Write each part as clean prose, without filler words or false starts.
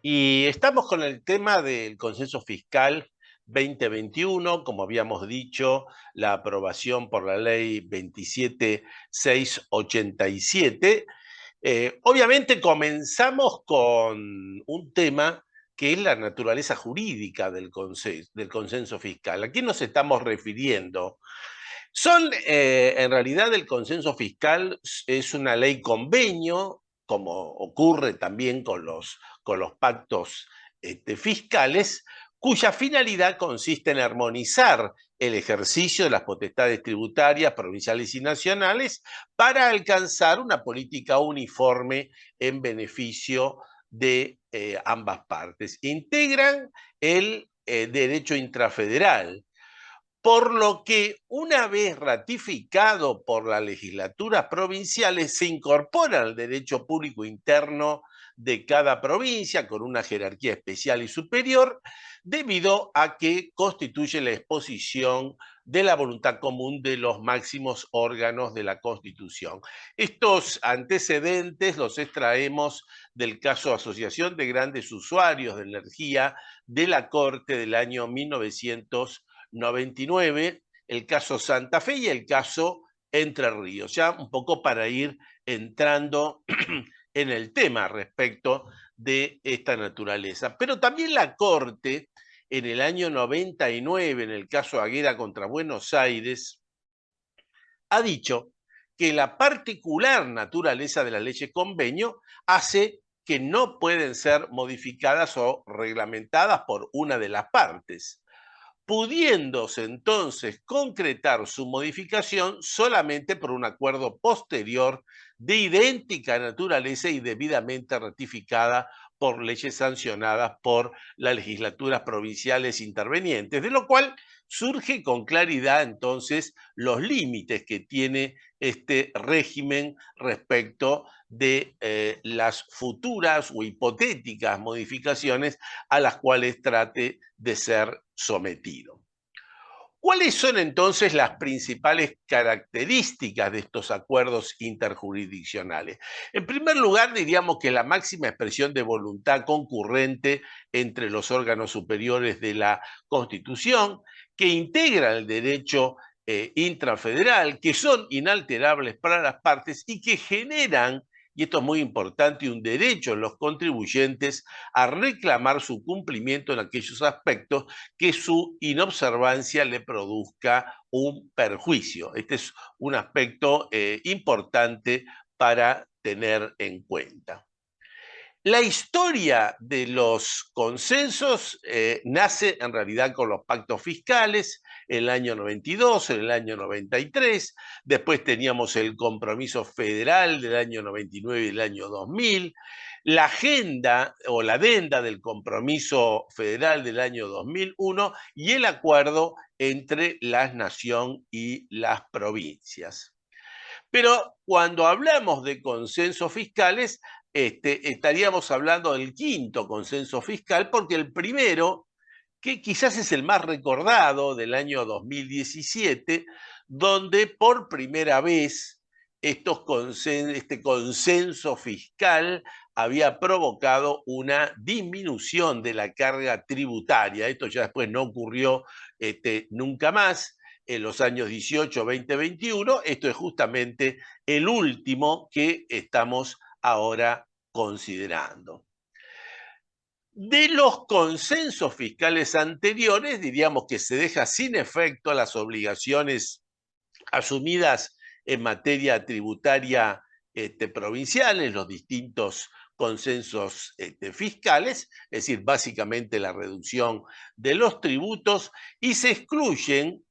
Y estamos con el tema del consenso fiscal 2021, como habíamos dicho, la aprobación por la ley 27687. Obviamente comenzamos con un tema que es la naturaleza jurídica del consenso fiscal. ¿A qué nos estamos refiriendo? En realidad, el consenso fiscal es una ley convenio, como ocurre también con los pactos fiscales, cuya finalidad consiste en armonizar el ejercicio de las potestades tributarias provinciales y nacionales para alcanzar una política uniforme en beneficio de ambas partes. Integran el derecho intrafederal, por lo que una vez ratificado por las legislaturas provinciales se incorpora al derecho público interno de cada provincia con una jerarquía especial y superior, debido a que constituye la exposición de la voluntad común de los máximos órganos de la Constitución. Estos antecedentes los extraemos del caso Asociación de Grandes Usuarios de Energía de la Corte del año 1999, el caso Santa Fe y el caso Entre Ríos, ya un poco para ir entrando en el tema respecto de esta naturaleza. Pero también la Corte, en el año 99, en el caso Aguera contra Buenos Aires, ha dicho que la particular naturaleza de las leyes convenio hace que no pueden ser modificadas o reglamentadas por una de las partes, pudiéndose entonces concretar su modificación solamente por un acuerdo posterior de idéntica naturaleza y debidamente ratificada por leyes sancionadas por las legislaturas provinciales intervenientes, de lo cual surge con claridad entonces los límites que tiene este régimen respecto de las futuras o hipotéticas modificaciones a las cuales trate de ser sometido. ¿Cuáles son entonces las principales características de estos acuerdos interjurisdiccionales? En primer lugar, diríamos que la máxima expresión de voluntad concurrente entre los órganos superiores de la Constitución, que integran el derecho intrafederal, que son inalterables para las partes y que generan, y esto es muy importante, un derecho en los contribuyentes a reclamar su cumplimiento en aquellos aspectos que su inobservancia le produzca un perjuicio. Este es un aspecto importante para tener en cuenta. La historia de los consensos nace en realidad con los pactos fiscales, en el año 92, en el año 93, después teníamos el compromiso federal del año 99 y del año 2000, la agenda o la adenda del compromiso federal del año 2001 y el acuerdo entre la nación y las provincias. Pero cuando hablamos de consensos fiscales, estaríamos hablando del quinto consenso fiscal, porque el primero, que quizás es el más recordado, del año 2017, donde por primera vez este consenso fiscal había provocado una disminución de la carga tributaria. Esto ya después no ocurrió nunca más en los años 18, 20, 21. Esto es justamente el último que estamos ahora considerando. De los consensos fiscales anteriores, diríamos que se deja sin efecto las obligaciones asumidas en materia tributaria provincial en los distintos consensos fiscales, es decir, básicamente la reducción de los tributos, y se excluyen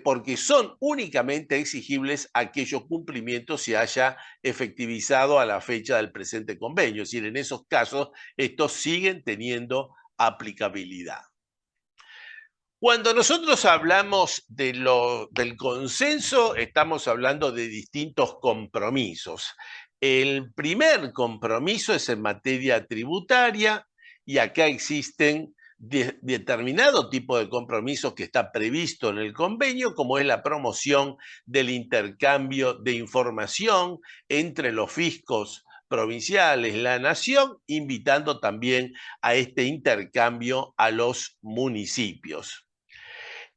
porque son únicamente exigibles aquellos cumplimientos se haya efectivizado a la fecha del presente convenio. Es decir, en esos casos, estos siguen teniendo aplicabilidad. Cuando nosotros hablamos del consenso, estamos hablando de distintos compromisos. El primer compromiso es en materia tributaria, y acá existen determinado tipo de compromisos que está previsto en el convenio, como es la promoción del intercambio de información entre los fiscos provinciales, la nación, invitando también a este intercambio a los municipios.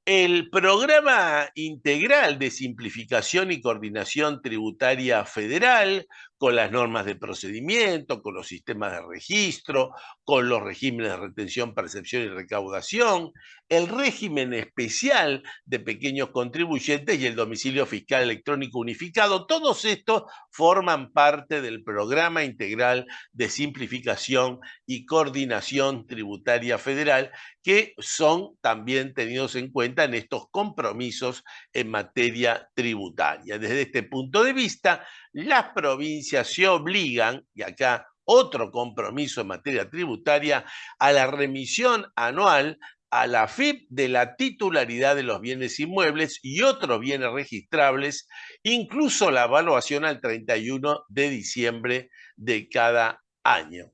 El Programa Integral de Simplificación y Coordinación Tributaria Federal, con las normas de procedimiento, con los sistemas de registro, con los regímenes de retención, percepción y recaudación, el régimen especial de pequeños contribuyentes y el domicilio fiscal electrónico unificado, todos estos forman parte del Programa Integral de Simplificación y Coordinación Tributaria Federal, que son también tenidos en cuenta en estos compromisos en materia tributaria. Desde este punto de vista, las provincias se obligan, y acá otro compromiso en materia tributaria, a la remisión anual a la AFIP de la titularidad de los bienes inmuebles y otros bienes registrables, incluso la evaluación al 31 de diciembre de cada año.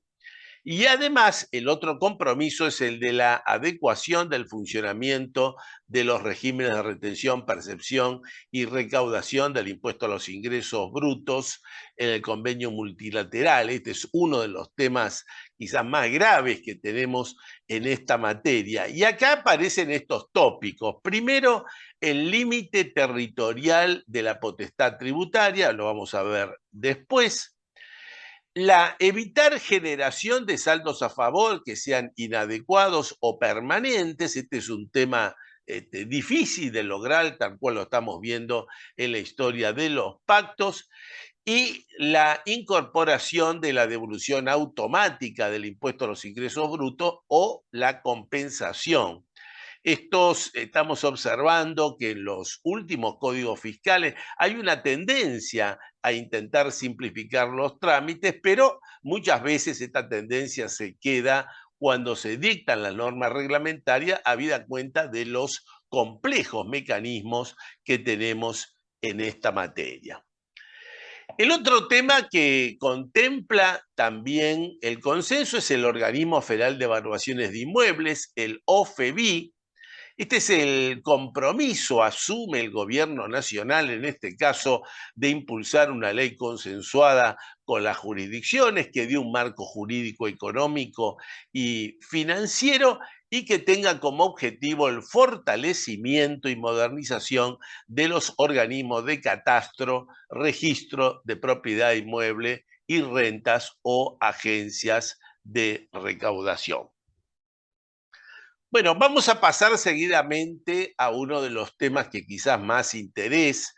Y además, el otro compromiso es el de la adecuación del funcionamiento de los regímenes de retención, percepción y recaudación del impuesto a los ingresos brutos en el convenio multilateral. Este es uno de los temas quizás más graves que tenemos en esta materia. Y acá aparecen estos tópicos. Primero, el límite territorial de la potestad tributaria, lo vamos a ver después. Evitar generación de saldos a favor que sean inadecuados o permanentes. Este es un tema difícil de lograr, tal cual lo estamos viendo en la historia de los pactos. Y la incorporación de la devolución automática del impuesto a los ingresos brutos o la compensación. Estamos observando que en los últimos códigos fiscales hay una tendencia a intentar simplificar los trámites, pero muchas veces esta tendencia se queda cuando se dictan las normas reglamentarias, habida cuenta de los complejos mecanismos que tenemos en esta materia. El otro tema que contempla también el consenso es el Organismo Federal de Evaluaciones de Inmuebles, el OFEVI. Este es el compromiso, asume el gobierno nacional, en este caso, de impulsar una ley consensuada con las jurisdicciones, que dé un marco jurídico, económico y financiero, y que tenga como objetivo el fortalecimiento y modernización de los organismos de catastro, registro de propiedad inmueble y rentas o agencias de recaudación. Bueno, vamos a pasar seguidamente a uno de los temas que quizás más interés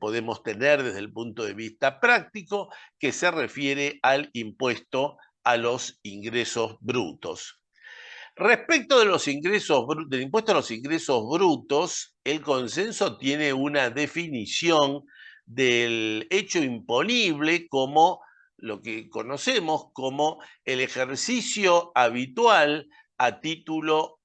podemos tener desde el punto de vista práctico, que se refiere al impuesto a los ingresos brutos. Respecto de los ingresos, del impuesto a los ingresos brutos, el consenso tiene una definición del hecho imponible como lo que conocemos como el ejercicio habitual a título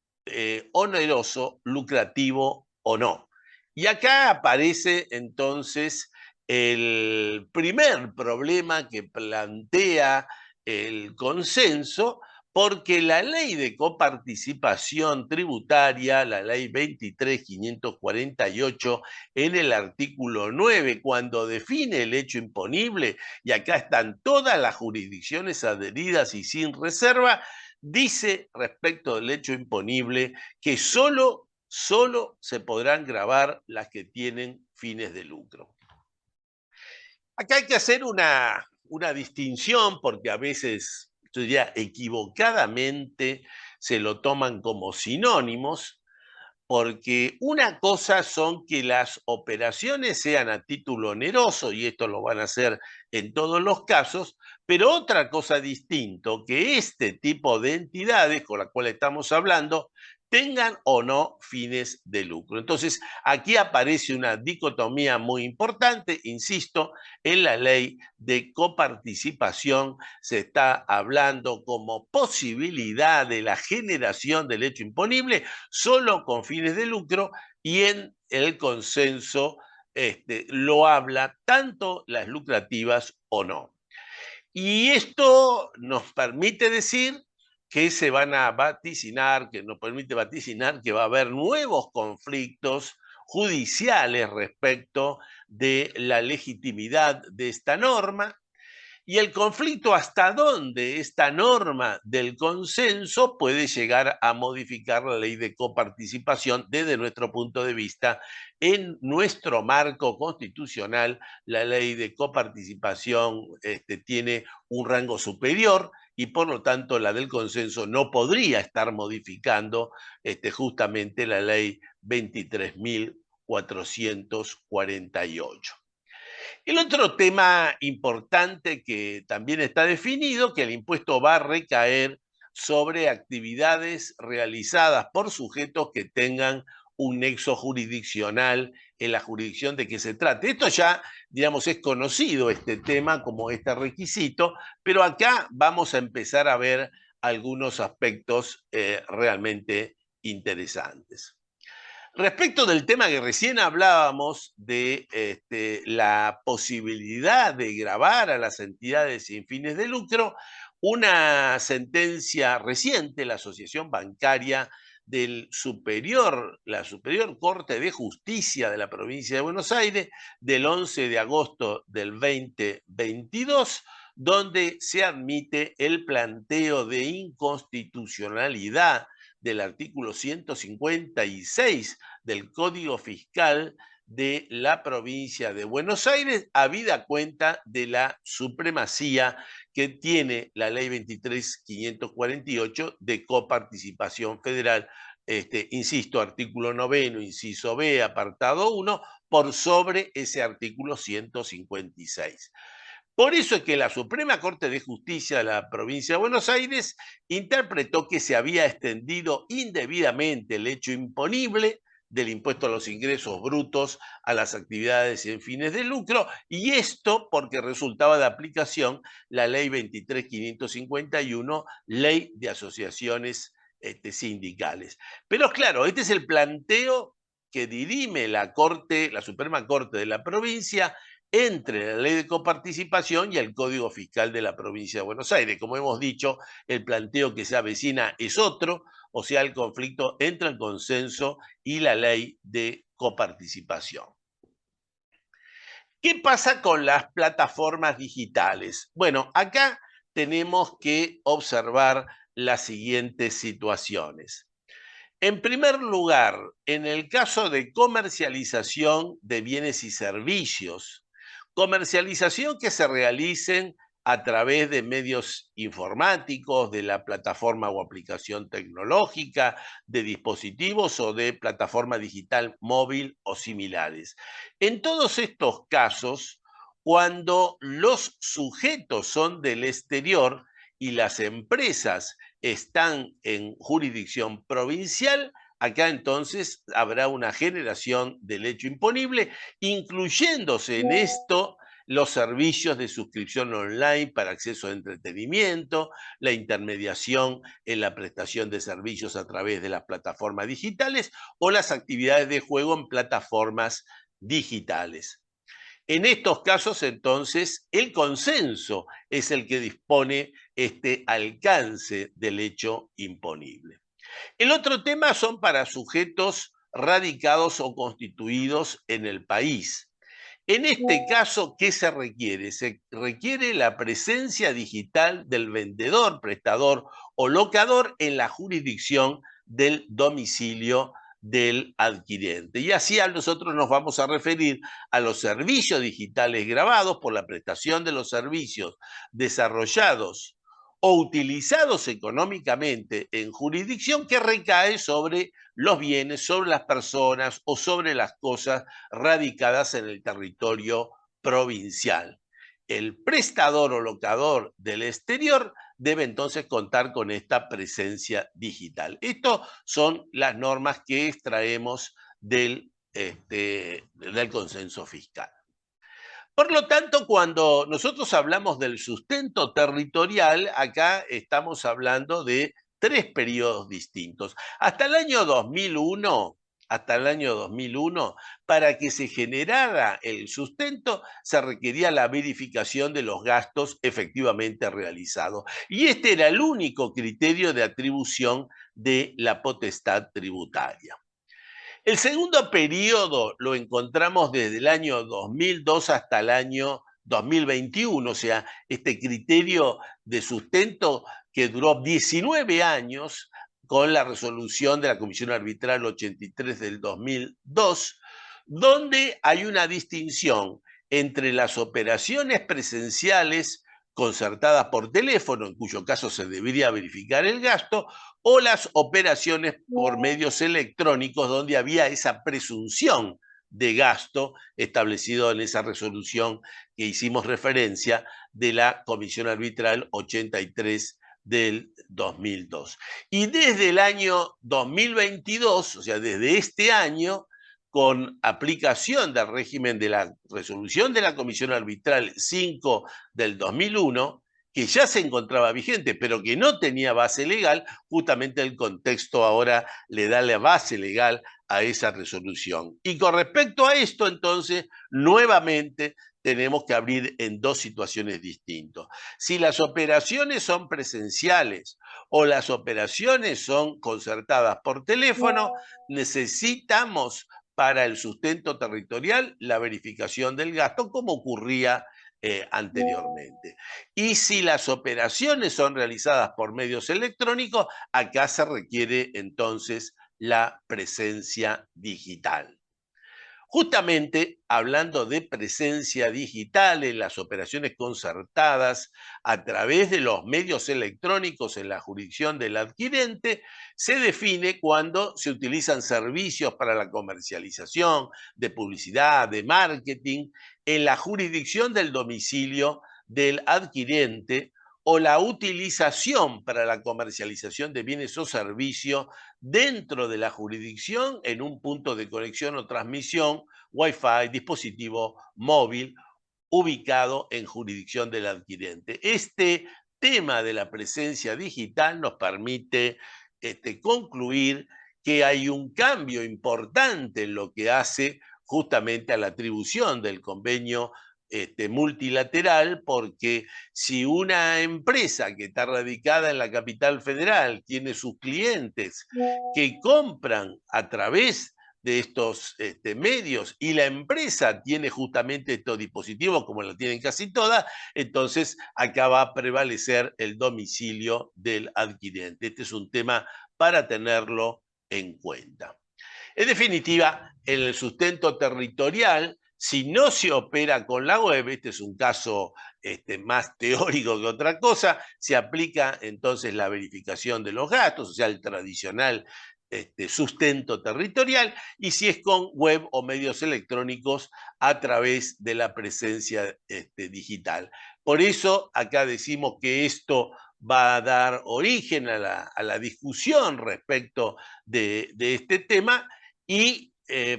oneroso, lucrativo o no. Y acá aparece entonces el primer problema que plantea el consenso, porque la ley de coparticipación tributaria, la ley 23.548, en el artículo 9, cuando define el hecho imponible, y acá están todas las jurisdicciones adheridas y sin reserva, dice respecto del hecho imponible que solo se podrán gravar las que tienen fines de lucro. Acá hay que hacer una distinción, porque a veces ya equivocadamente se lo toman como sinónimos, porque una cosa son que las operaciones sean a título oneroso, y esto lo van a hacer en todos los casos, pero otra cosa distinto, que este tipo de entidades con las cuales estamos hablando tengan o no fines de lucro. Entonces, aquí aparece una dicotomía muy importante, insisto, en la ley de coparticipación se está hablando como posibilidad de la generación del hecho imponible solo con fines de lucro, y en el consenso lo habla tanto las lucrativas o no. Y esto nos permite decir que se van a vaticinar, que nos permite vaticinar que va a haber nuevos conflictos judiciales respecto de la legitimidad de esta norma. y el conflicto hasta dónde esta norma del consenso puede llegar a modificar la ley de coparticipación desde nuestro punto de vista. En nuestro marco constitucional, la ley de coparticipación tiene un rango superior y por lo tanto la del consenso no podría estar modificando justamente la ley 23.448. El otro tema importante que también está definido, que el impuesto va a recaer sobre actividades realizadas por sujetos que tengan un nexo jurisdiccional en la jurisdicción de que se trate. Esto ya, digamos, es conocido este tema como este requisito, pero acá vamos a empezar a ver algunos aspectos realmente interesantes. Respecto del tema que recién hablábamos de la posibilidad de gravar a las entidades sin fines de lucro, una sentencia reciente, la Asociación Bancaria la Superior Corte de Justicia de la Provincia de Buenos Aires, del 11 de agosto del 2022, donde se admite el planteo de inconstitucionalidad del artículo 156 del Código Fiscal de la provincia de Buenos Aires, habida cuenta de la supremacía que tiene la ley 23.548 de coparticipación federal, insisto, artículo 9, inciso B, apartado 1, por sobre ese artículo 156. Por eso es que la Suprema Corte de Justicia de la provincia de Buenos Aires interpretó que se había extendido indebidamente el hecho imponible del impuesto a los ingresos brutos a las actividades sin fines de lucro, y esto porque resultaba de aplicación la ley 23.551, ley de asociaciones sindicales. Pero claro, este es el planteo que dirime la Suprema Corte de la provincia entre la ley de coparticipación y el Código Fiscal de la provincia de Buenos Aires. Como hemos dicho, el planteo que se avecina es otro, o sea, el conflicto entre el consenso y la ley de coparticipación. ¿Qué pasa con las plataformas digitales? Bueno, acá tenemos que observar las siguientes situaciones. En primer lugar, en el caso de comercialización de bienes y servicios, comercialización que se realicen a través de medios informáticos, de la plataforma o aplicación tecnológica, de dispositivos o de plataforma digital móvil o similares. En todos estos casos, cuando los sujetos son del exterior y las empresas están en jurisdicción provincial, acá entonces habrá una generación del hecho imponible, incluyéndose en esto los servicios de suscripción online para acceso a entretenimiento, la intermediación en la prestación de servicios a través de las plataformas digitales o las actividades de juego en plataformas digitales. En estos casos, entonces, el consenso es el que dispone este alcance del hecho imponible. El otro tema son para sujetos radicados o constituidos en el país. En este caso, ¿qué se requiere? Se requiere la presencia digital del vendedor, prestador o locador en la jurisdicción del domicilio del adquirente. Y así nosotros nos vamos a referir a los servicios digitales grabados por la prestación de los servicios desarrollados o utilizados económicamente en jurisdicción que recae sobre los bienes, sobre las personas o sobre las cosas radicadas en el territorio provincial. El prestador o locador del exterior debe entonces contar con esta presencia digital. Estas son las normas que extraemos del consenso fiscal. Por lo tanto, cuando nosotros hablamos del sustento territorial, acá estamos hablando de 3 periodos distintos. Hasta el año 2001, para que se generara el sustento, se requería la verificación de los gastos efectivamente realizados. Y este era el único criterio de atribución de la potestad tributaria. El segundo periodo lo encontramos desde el año 2002 hasta el año 2021, o sea, este criterio de sustento que duró 19 años con la resolución de la Comisión Arbitral 83 del 2002, donde hay una distinción entre las operaciones presenciales concertadas por teléfono, en cuyo caso se debería verificar el gasto, o las operaciones por medios electrónicos, donde había esa presunción de gasto establecido en esa resolución que hicimos referencia de la Comisión Arbitral 83 del 2002. Y desde el año 2022, o sea, desde este año, con aplicación del régimen de la resolución de la Comisión Arbitral 5 del 2001, que ya se encontraba vigente, pero que no tenía base legal, justamente el contexto ahora le da la base legal a esa resolución. Y con respecto a esto, entonces, nuevamente tenemos que abrir en dos situaciones distintas. Si las operaciones son presenciales o las operaciones son concertadas por teléfono, necesitamos para el sustento territorial la verificación del gasto, como ocurría anteriormente. Y si las operaciones son realizadas por medios electrónicos, acá se requiere entonces la presencia digital. Justamente hablando de presencia digital en las operaciones concertadas a través de los medios electrónicos en la jurisdicción del adquirente, se define cuando se utilizan servicios para la comercialización, de publicidad, de marketing, en la jurisdicción del domicilio del adquirente, o la utilización para la comercialización de bienes o servicios dentro de la jurisdicción en un punto de conexión o transmisión, Wi-Fi, dispositivo móvil, ubicado en jurisdicción del adquirente. Este tema de la presencia digital nos permite concluir que hay un cambio importante en lo que hace justamente a la atribución del convenio multilateral, porque si una empresa que está radicada en la capital federal tiene sus clientes que compran a través de estos medios y la empresa tiene justamente estos dispositivos como lo tienen casi todas, entonces acá va a prevalecer el domicilio del adquirente. Este es un tema para tenerlo en cuenta. En definitiva, en el sustento territorial, si no se opera con la web, este es un caso más teórico que otra cosa, se aplica entonces la verificación de los gastos, o sea, el tradicional sustento territorial, y si es con web o medios electrónicos a través de la presencia digital. Por eso acá decimos que esto va a dar origen a la discusión respecto de este tema, y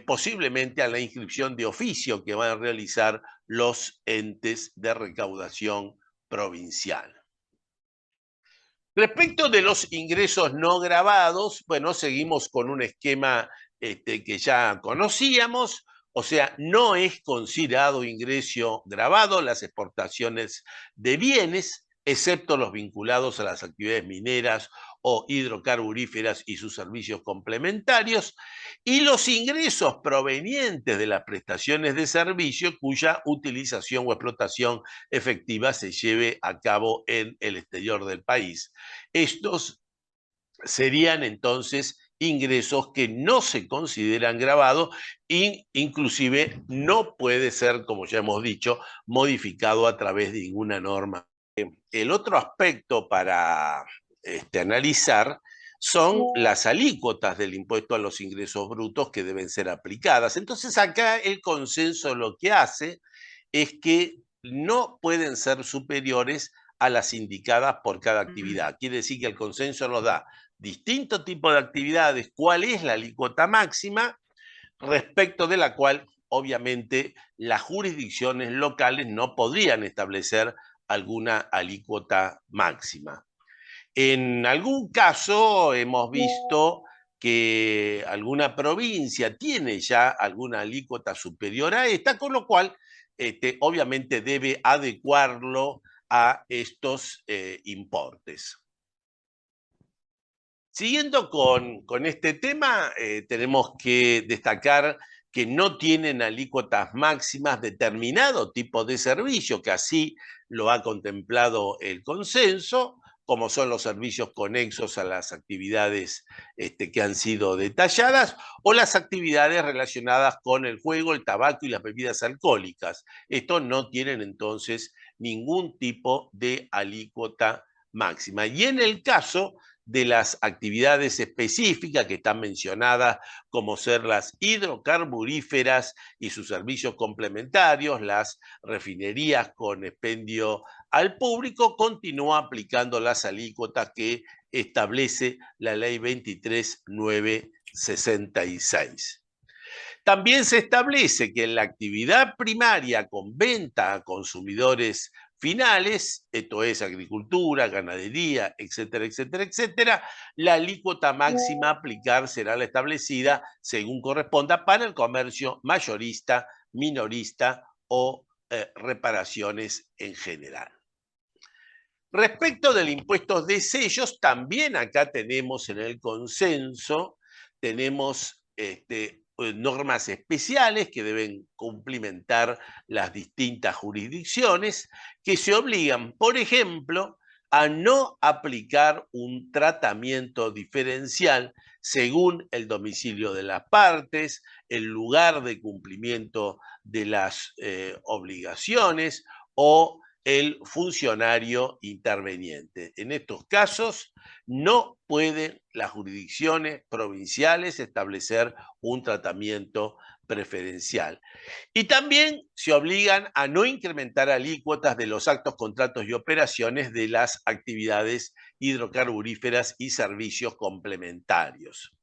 posiblemente a la inscripción de oficio que van a realizar los entes de recaudación provincial. Respecto de los ingresos no grabados, bueno, seguimos con un esquema que ya conocíamos, o sea, no es considerado ingreso grabado las exportaciones de bienes, excepto los vinculados a las actividades mineras o hidrocarburíferas y sus servicios complementarios, y los ingresos provenientes de las prestaciones de servicio cuya utilización o explotación efectiva se lleve a cabo en el exterior del país. Estos serían entonces ingresos que no se consideran grabados e inclusive no puede ser, como ya hemos dicho, modificado a través de ninguna norma. El otro aspecto para analizar son las alícuotas del impuesto a los ingresos brutos que deben ser aplicadas. Entonces acá el consenso lo que hace es que no pueden ser superiores a las indicadas por cada actividad. Quiere decir que el consenso nos da distintos tipos de actividades, cuál es la alícuota máxima, respecto de la cual obviamente las jurisdicciones locales no podrían establecer alguna alícuota máxima. En algún caso hemos visto que alguna provincia tiene ya alguna alícuota superior a esta, con lo cual obviamente debe adecuarlo a estos importes. Siguiendo con este tema, tenemos que destacar que no tienen alícuotas máximas determinado tipo de servicio, que así lo ha contemplado el consenso, como son los servicios conexos a las actividades que han sido detalladas, o las actividades relacionadas con el juego, el tabaco y las bebidas alcohólicas. Estos no tienen entonces ningún tipo de alícuota máxima. Y en el caso de las actividades específicas que están mencionadas, como ser las hidrocarburíferas y sus servicios complementarios, las refinerías con expendio al público, continúa aplicando las alícuotas que establece la ley 23.966. También se establece que en la actividad primaria con venta a consumidores finales, esto es agricultura, ganadería, etcétera, etcétera, etcétera, la alícuota máxima a aplicar será la establecida según corresponda para el comercio mayorista, minorista o reparaciones en general. Respecto del impuesto de sellos, también acá tenemos en el consenso, tenemos normas especiales que deben cumplimentar las distintas jurisdicciones, que se obligan, por ejemplo, a no aplicar un tratamiento diferencial según el domicilio de las partes, el lugar de cumplimiento de las obligaciones o el funcionario interveniente. En estos casos, no pueden las jurisdicciones provinciales establecer un tratamiento preferencial. Y también se obligan a no incrementar alícuotas de los actos, contratos y operaciones de las actividades hidrocarburíferas y servicios complementarios.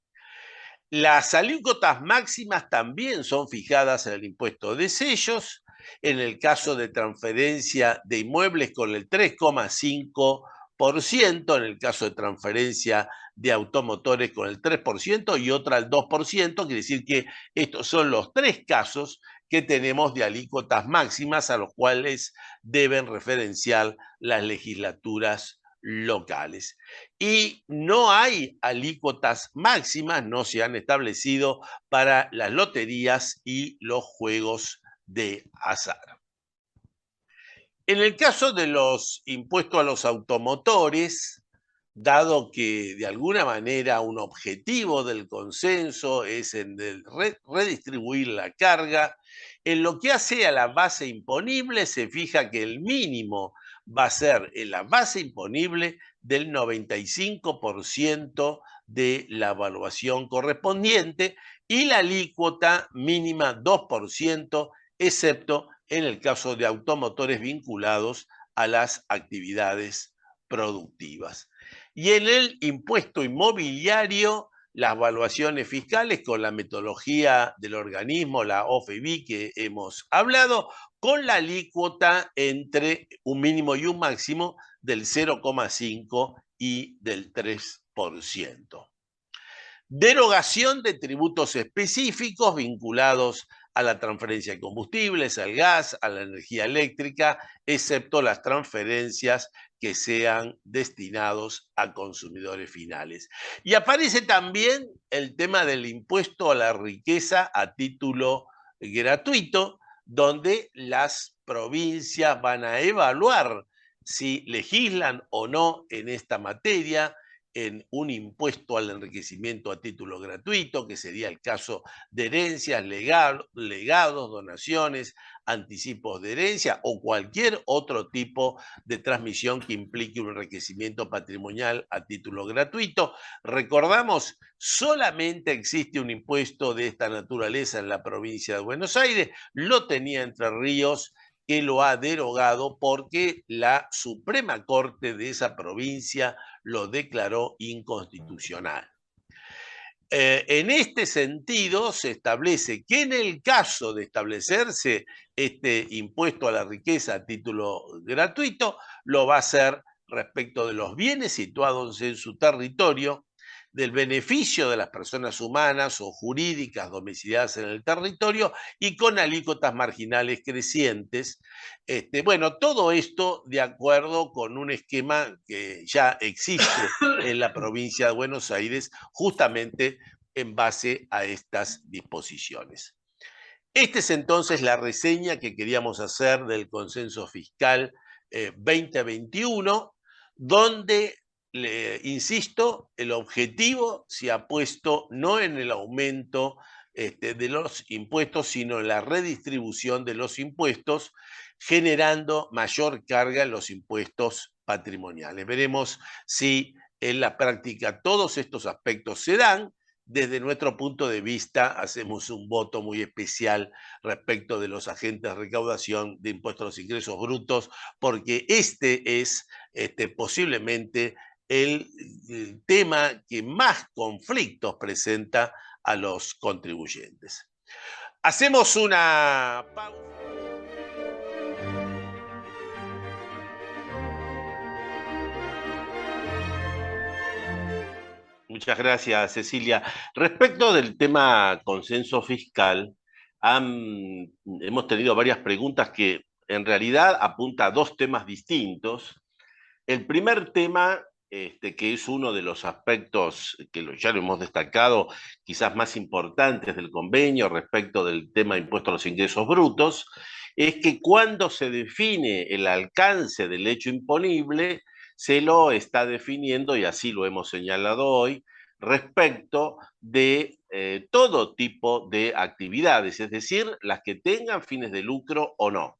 Las alícuotas máximas también son fijadas en el impuesto de sellos, en el caso de transferencia de inmuebles con el 3,5%, en el caso de transferencia de automotores con el 3% y otra al 2%, quiere decir que estos son los tres casos que tenemos de alícuotas máximas a los cuales deben referenciar las legislaturas locales. Y no hay alícuotas máximas, no se han establecido para las loterías y los juegos de azar. En el caso de los impuestos a los automotores, dado que de alguna manera un objetivo del consenso es el de redistribuir la carga, en lo que hace a la base imponible se fija que el mínimo va a ser en la base imponible del 95% de la evaluación correspondiente y la alícuota mínima 2%, excepto en el caso de automotores vinculados a las actividades productivas. Y en el impuesto inmobiliario, las evaluaciones fiscales con la metodología del organismo, la OFEBI, que hemos hablado, con la alícuota entre un mínimo y un máximo del 0,5 y del 3%. Derogación de tributos específicos vinculados a la transferencia de combustibles, al gas, a la energía eléctrica, excepto las transferencias que sean destinados a consumidores finales. Y aparece también el tema del impuesto a la riqueza a título gratuito, donde las provincias van a evaluar si legislan o no en esta materia, en un impuesto al enriquecimiento a título gratuito, que sería el caso de herencias, legados, donaciones, anticipos de herencia o cualquier otro tipo de transmisión que implique un enriquecimiento patrimonial a título gratuito. Recordamos, solamente existe un impuesto de esta naturaleza en la provincia de Buenos Aires, lo tenía Entre Ríos, que lo ha derogado porque la Suprema Corte de esa provincia lo declaró inconstitucional. En este sentido, se establece que en el caso de establecerse este impuesto a la riqueza a título gratuito, lo va a hacer respecto de los bienes situados en su territorio, del beneficio de las personas humanas o jurídicas domiciliadas en el territorio y con alícuotas marginales crecientes. Bueno, todo esto de acuerdo con un esquema que ya existe en la provincia de Buenos Aires, justamente en base a estas disposiciones. Esta es entonces la reseña que queríamos hacer del consenso fiscal 2021, donde, insisto, el objetivo se ha puesto no en el aumento de los impuestos, sino en la redistribución de los impuestos, generando mayor carga en los impuestos patrimoniales. Veremos si en la práctica todos estos aspectos se dan. Desde nuestro punto de vista, hacemos un voto muy especial respecto de los agentes de recaudación de impuestos a los ingresos brutos, porque este es posiblemente el tema que más conflictos presenta a los contribuyentes. Hacemos una pausa. Muchas gracias, Cecilia. Respecto del tema consenso fiscal, hemos tenido varias preguntas que en realidad apuntan a dos temas distintos. El primer tema, que es uno de los aspectos que ya lo hemos destacado, quizás más importantes del convenio respecto del tema de impuesto a los ingresos brutos, es que cuando se define el alcance del hecho imponible, se lo está definiendo, y así lo hemos señalado hoy, respecto de todo tipo de actividades, es decir, las que tengan fines de lucro o no.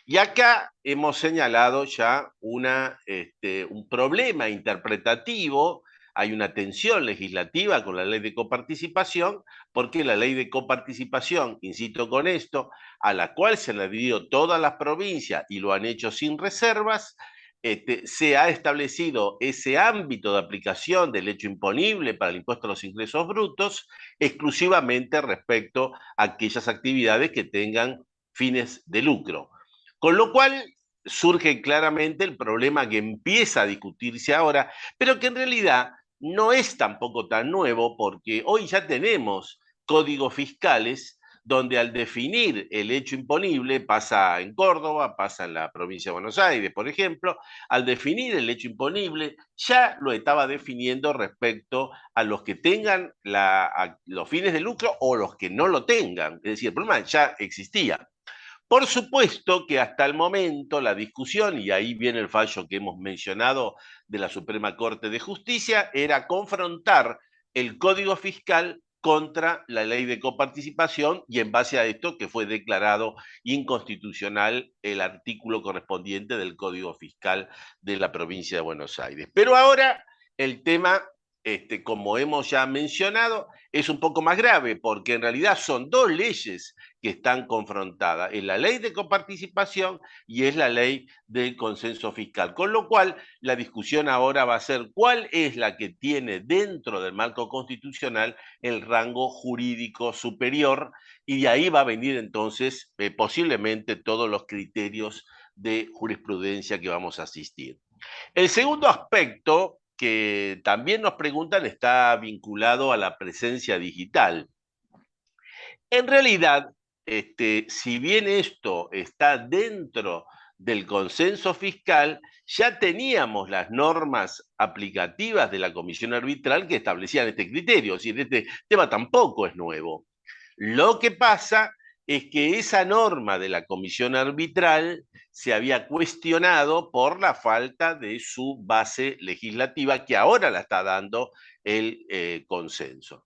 Y acá hemos señalado ya un problema interpretativo, hay una tensión legislativa con la ley de coparticipación, porque la ley de coparticipación, insisto con esto, a la cual se han adherido todas las provincias y lo han hecho sin reservas, se ha establecido ese ámbito de aplicación del hecho imponible para el impuesto a los ingresos brutos exclusivamente respecto a aquellas actividades que tengan fines de lucro. Con lo cual surge claramente el problema que empieza a discutirse ahora, pero que en realidad no es tampoco tan nuevo, porque hoy ya tenemos códigos fiscales donde al definir el hecho imponible, pasa en Córdoba, pasa en la provincia de Buenos Aires, por ejemplo, al definir el hecho imponible, ya lo estaba definiendo respecto a los que tengan los fines de lucro o los que no lo tengan. Es decir, el problema ya existía. Por supuesto que hasta el momento la discusión, y ahí viene el fallo que hemos mencionado de la Suprema Corte de Justicia, era confrontar el Código Fiscal contra la ley de coparticipación y en base a esto que fue declarado inconstitucional el artículo correspondiente del Código Fiscal de la provincia de Buenos Aires. Pero ahora el tema, como hemos ya mencionado, es un poco más grave porque en realidad son dos leyes que están confrontadas. Es la ley de coparticipación y es la ley del consenso fiscal. Con lo cual, la discusión ahora va a ser cuál es la que tiene dentro del marco constitucional el rango jurídico superior y de ahí va a venir entonces posiblemente todos los criterios de jurisprudencia que vamos a asistir. El segundo aspecto que también nos preguntan está vinculado a la presencia digital. En realidad, si bien esto está dentro del consenso fiscal, ya teníamos las normas aplicativas de la comisión arbitral que establecían este criterio, es decir, este tema tampoco es nuevo. Lo que pasa es que esa norma de la comisión arbitral se había cuestionado por la falta de su base legislativa que ahora la está dando el consenso.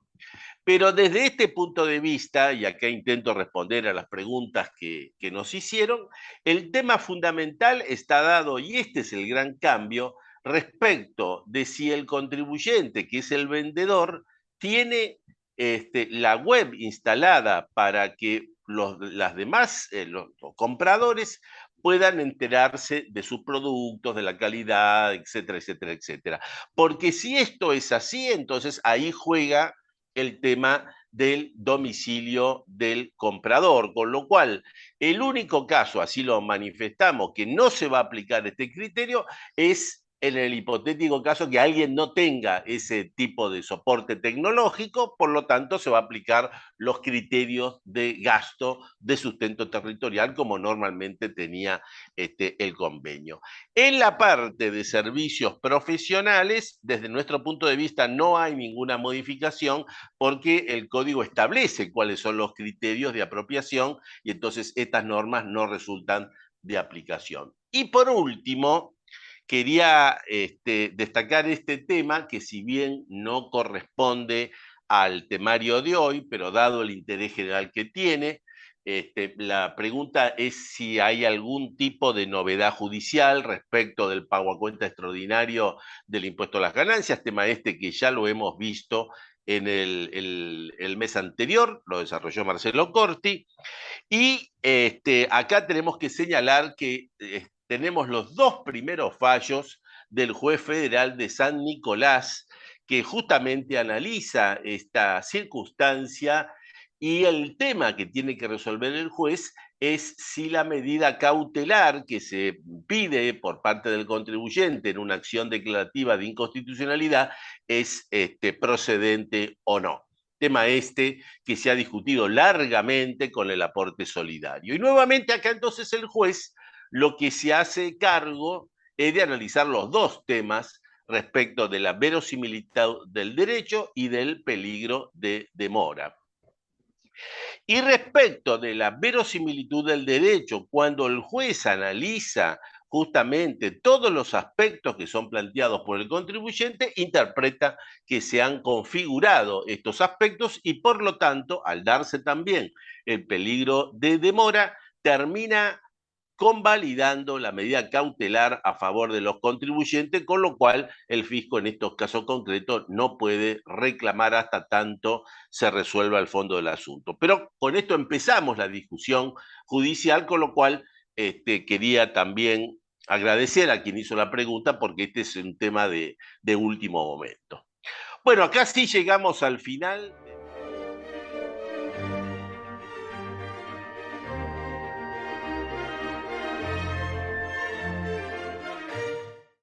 Pero desde este punto de vista, y acá intento responder a las preguntas que nos hicieron, el tema fundamental está dado, y este es el gran cambio, respecto de si el contribuyente, que es el vendedor, tiene la web instalada para que las demás, los compradores, puedan enterarse de sus productos, de la calidad, etcétera, etcétera, etcétera. Porque si esto es así, entonces ahí juega el tema del domicilio del comprador, con lo cual el único caso, así lo manifestamos, que no se va a aplicar este criterio es en el hipotético caso que alguien no tenga ese tipo de soporte tecnológico, por lo tanto se va a aplicar los criterios de gasto de sustento territorial como normalmente tenía el convenio. En la parte de servicios profesionales, desde nuestro punto de vista no hay ninguna modificación porque el código establece cuáles son los criterios de apropiación y entonces estas normas no resultan de aplicación. Y por último, quería destacar este tema que si bien no corresponde al temario de hoy, pero dado el interés general que tiene, la pregunta es si hay algún tipo de novedad judicial respecto del pago a cuenta extraordinario del impuesto a las ganancias, tema que ya lo hemos visto en el mes anterior, lo desarrolló Marcelo Corti, y acá tenemos que señalar que tenemos los dos primeros fallos del juez federal de San Nicolás, que justamente analiza esta circunstancia y el tema que tiene que resolver el juez es si la medida cautelar que se pide por parte del contribuyente en una acción declarativa de inconstitucionalidad es procedente o no. Tema que se ha discutido largamente con el aporte solidario. Y nuevamente acá entonces el juez lo que se hace cargo es de analizar los dos temas respecto de la verosimilitud del derecho y del peligro de demora. Y respecto de la verosimilitud del derecho, cuando el juez analiza justamente todos los aspectos que son planteados por el contribuyente, interpreta que se han configurado estos aspectos y por lo tanto, al darse también el peligro de demora, termina convalidando la medida cautelar a favor de los contribuyentes, con lo cual el fisco en estos casos concretos no puede reclamar hasta tanto se resuelva el fondo del asunto. Pero con esto empezamos la discusión judicial, con lo cual quería también agradecer a quien hizo la pregunta porque este es un tema de último momento. Bueno, acá sí llegamos al final.